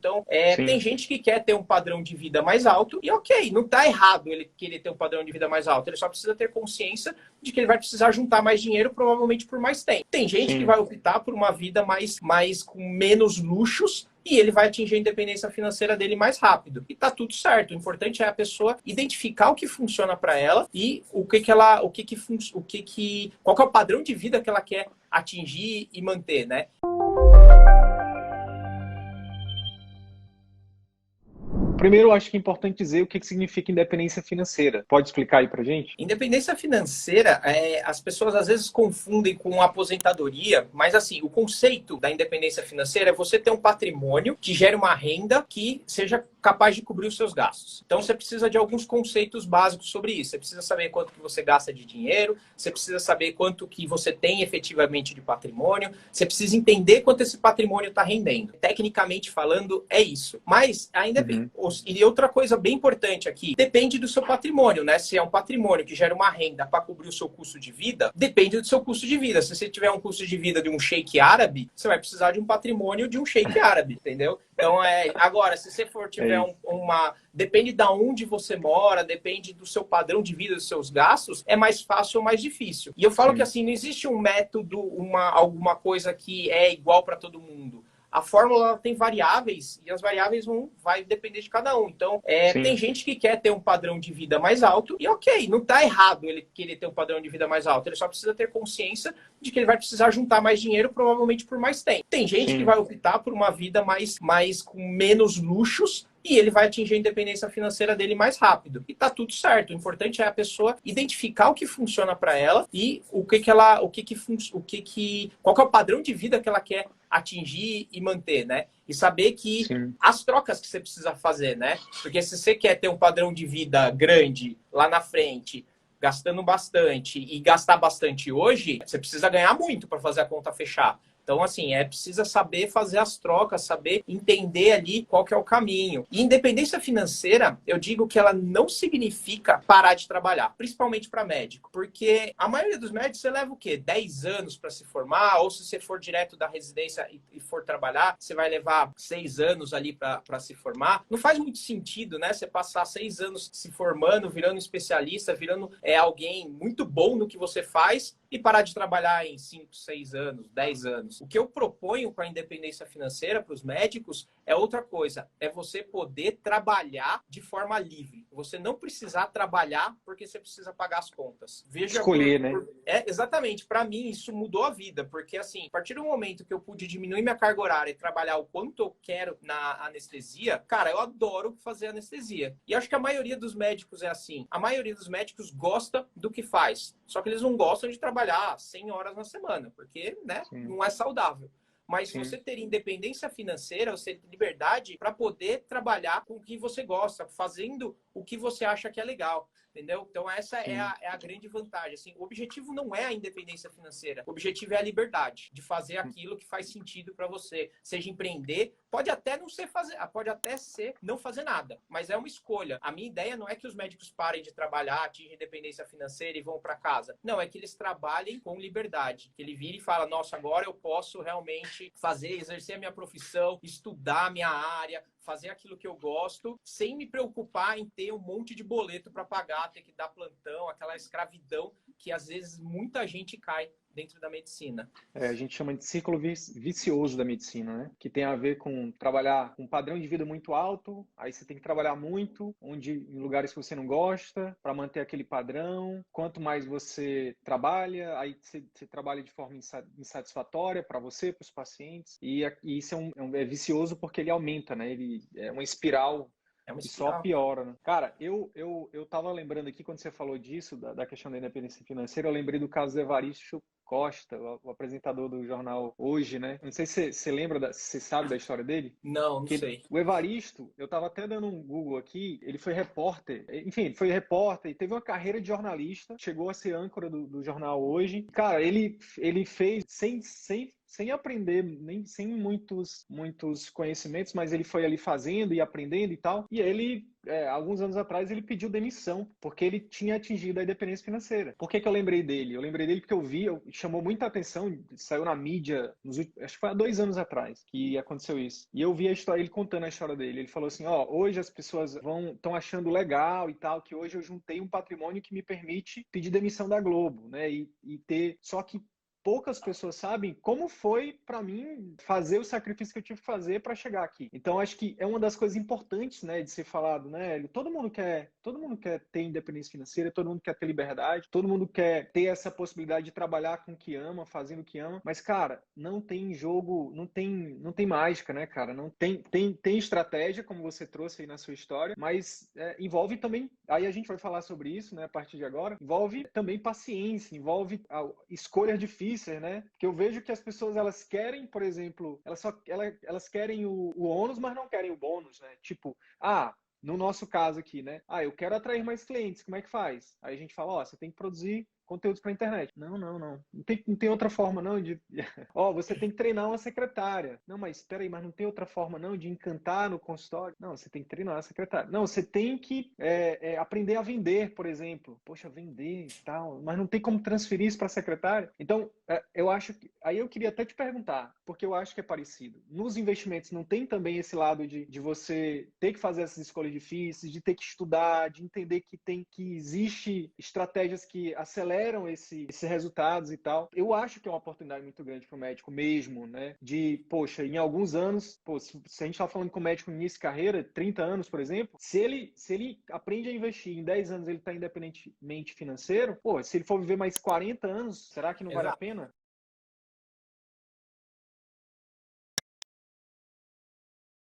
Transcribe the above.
Então, tem Sim. gente que quer ter um padrão de vida mais alto e ok, não está errado ele querer ter um padrão de vida mais alto, ele só precisa ter consciência de que ele vai precisar juntar mais dinheiro, provavelmente por mais tempo. Tem gente que Sim. vai optar por uma vida mais com menos luxos e ele vai atingir a independência financeira dele mais rápido. E tá tudo certo. O importante é a pessoa identificar o que funciona para ela e qual que é o padrão de vida que ela quer atingir e manter, né? Primeiro, eu acho que é importante dizer o que significa independência financeira. Pode explicar aí pra gente? Independência financeira, as pessoas às vezes confundem com aposentadoria, mas assim, o conceito da independência financeira é você ter um patrimônio que gere uma renda que seja capaz de cobrir os seus gastos. Então você precisa de alguns conceitos básicos sobre isso. Você precisa saber quanto que você gasta de dinheiro, você precisa saber quanto que você tem efetivamente de patrimônio, você precisa entender quanto esse patrimônio está rendendo. Tecnicamente falando, é isso. Mas ainda Uhum. e outra coisa bem importante aqui, depende do seu patrimônio, né? Se é um patrimônio que gera uma renda para cobrir o seu custo de vida, depende do seu custo de vida. Se você tiver um custo de vida de um sheik árabe, você vai precisar de um patrimônio de um sheik árabe, entendeu? Então, agora, se você for É tiver isso. depende de onde você mora, depende do seu padrão de vida, dos seus gastos, é mais fácil ou mais difícil. E eu falo que Sim. assim, não existe um método, alguma coisa que é igual para todo mundo. A fórmula ela tem variáveis e as variáveis vai depender de cada um. Então, tem Sim. gente que quer ter um padrão de vida mais alto e ok, não está errado ele querer ter um padrão de vida mais alto. Ele só precisa ter consciência de que ele vai precisar juntar mais dinheiro, provavelmente por mais tempo. Tem gente que Sim. vai optar por uma vida mais com menos luxos e ele vai atingir a independência financeira dele mais rápido. E tá tudo certo. O importante é a pessoa identificar o que funciona para ela e qual que é o padrão de vida que ela quer atingir e manter, né? E saber que Sim. as trocas que você precisa fazer, né? Porque se você quer ter um padrão de vida grande lá na frente, gastando bastante e gastar bastante hoje, você precisa ganhar muito para fazer a conta fechar. Então, assim, precisa saber fazer as trocas, saber entender ali qual que é o caminho. E independência financeira, eu digo que ela não significa parar de trabalhar, principalmente para médico, porque a maioria dos médicos você leva o quê? 10 anos para se formar, ou se você for direto da residência e for trabalhar, você vai levar 6 anos ali para se formar. Não faz muito sentido, né? Você passar 6 anos se formando, virando especialista, virando alguém muito bom no que você faz e parar de trabalhar em 5, 6 anos, 10 anos. O que eu proponho com a independência financeira para os médicos é outra coisa, é você poder trabalhar de forma livre. Você não precisar trabalhar porque você precisa pagar as contas. Veja Escolher, né? exatamente, para mim isso mudou a vida, porque assim, a partir do momento que eu pude diminuir minha carga horária e trabalhar o quanto eu quero na anestesia, cara, eu adoro fazer anestesia. E acho que a maioria dos médicos é assim. A maioria dos médicos gosta do que faz, só que eles não gostam de trabalhar 100 horas na semana, porque, né, Sim. não é saudável. Mas Sim. você ter independência financeira, você ter liberdade para poder trabalhar com o que você gosta, fazendo o que você acha que é legal. Entendeu? Então, essa Sim. é a grande vantagem. Assim, o objetivo não é a independência financeira. O objetivo é a liberdade de fazer aquilo que faz sentido para você. Seja empreender, pode até não ser fazer, pode até ser não fazer nada, mas é uma escolha. A minha ideia não é que os médicos parem de trabalhar, atingem independência financeira e vão para casa. Não, é que eles trabalhem com liberdade. Que ele vire e fala, nossa, agora eu posso realmente exercer a minha profissão, estudar a minha área, fazer aquilo que eu gosto, sem me preocupar em ter um monte de boleto para pagar, ter que dar plantão, aquela escravidão que às vezes muita gente cai dentro da medicina. A gente chama de círculo vicioso da medicina, né? Que tem a ver com trabalhar com um padrão de vida muito alto, aí você tem que trabalhar muito, em lugares que você não gosta, para manter aquele padrão. Quanto mais você trabalha, aí você trabalha de forma insatisfatória para você, para os pacientes. E isso é vicioso porque ele aumenta, né? Ele é uma espiral É uma que só espiral. piora, né? Cara, eu tava lembrando aqui, quando você falou disso, da questão da independência financeira, eu lembrei do caso do Evaristo Costa, o apresentador do jornal Hoje, né? Não sei se você lembra, se você sabe da história dele. Não, não Que sei. o Evaristo, eu tava até dando um Google aqui, ele foi repórter, enfim, ele foi repórter e teve uma carreira de jornalista, chegou a ser âncora do jornal Hoje. Cara, ele fez sem sem aprender, nem sem muitos conhecimentos, mas ele foi ali fazendo e aprendendo e tal. E ele, alguns anos atrás, ele pediu demissão, porque ele tinha atingido a independência financeira. Por que que eu lembrei dele? Eu lembrei dele porque chamou muita atenção, saiu na mídia, acho que foi há 2 anos atrás que aconteceu isso. E eu vi a história, ele contando a história dele. Ele falou assim, ó, hoje as pessoas estão achando legal e tal, que hoje eu juntei um patrimônio que me permite pedir demissão da Globo, né? E ter, só que poucas pessoas sabem como foi para mim fazer o sacrifício que eu tive que fazer para chegar aqui. Então acho que é uma das coisas importantes, né, de ser falado, né? Todo mundo quer ter independência financeira, todo mundo quer ter liberdade, todo mundo quer ter essa possibilidade de trabalhar com o que ama, fazendo o que ama. Mas cara, não tem jogo, não tem mágica, né, cara? Não tem estratégia como você trouxe aí na sua história, mas envolve também. Aí a gente vai falar sobre isso, né, a partir de agora. Envolve também paciência, envolve escolhas difíceis, né? Porque eu vejo que as pessoas, elas querem, por exemplo, elas querem o ônus, mas não querem o bônus, né? Tipo, no nosso caso aqui, né? Eu quero atrair mais clientes, como é que faz? Aí a gente fala, ó, você tem que produzir conteúdos para a internet. Não. Não tem outra forma, não, de... Ó, você tem que treinar uma secretária. Não, mas espera aí, mas não tem outra forma, não, de encantar no consultório? Não, você tem que treinar a secretária. Não, você tem que aprender a vender, por exemplo. Poxa, vender e tal, mas não tem como transferir isso para a secretária? Então, eu acho que... Aí eu queria até te perguntar, porque eu acho que é parecido. Nos investimentos não tem também esse lado de você ter que fazer essas escolhas difíceis, de ter que estudar, de entender que existe estratégias que aceleram esses resultados e tal. Eu acho que é uma oportunidade muito grande para o médico mesmo, né? De, poxa, em alguns anos, se a gente está falando com um médico no início de carreira, 30 anos, por exemplo, se ele aprende a investir, em 10 anos ele está independentemente financeiro, se ele for viver mais 40 anos, será que não vale a pena?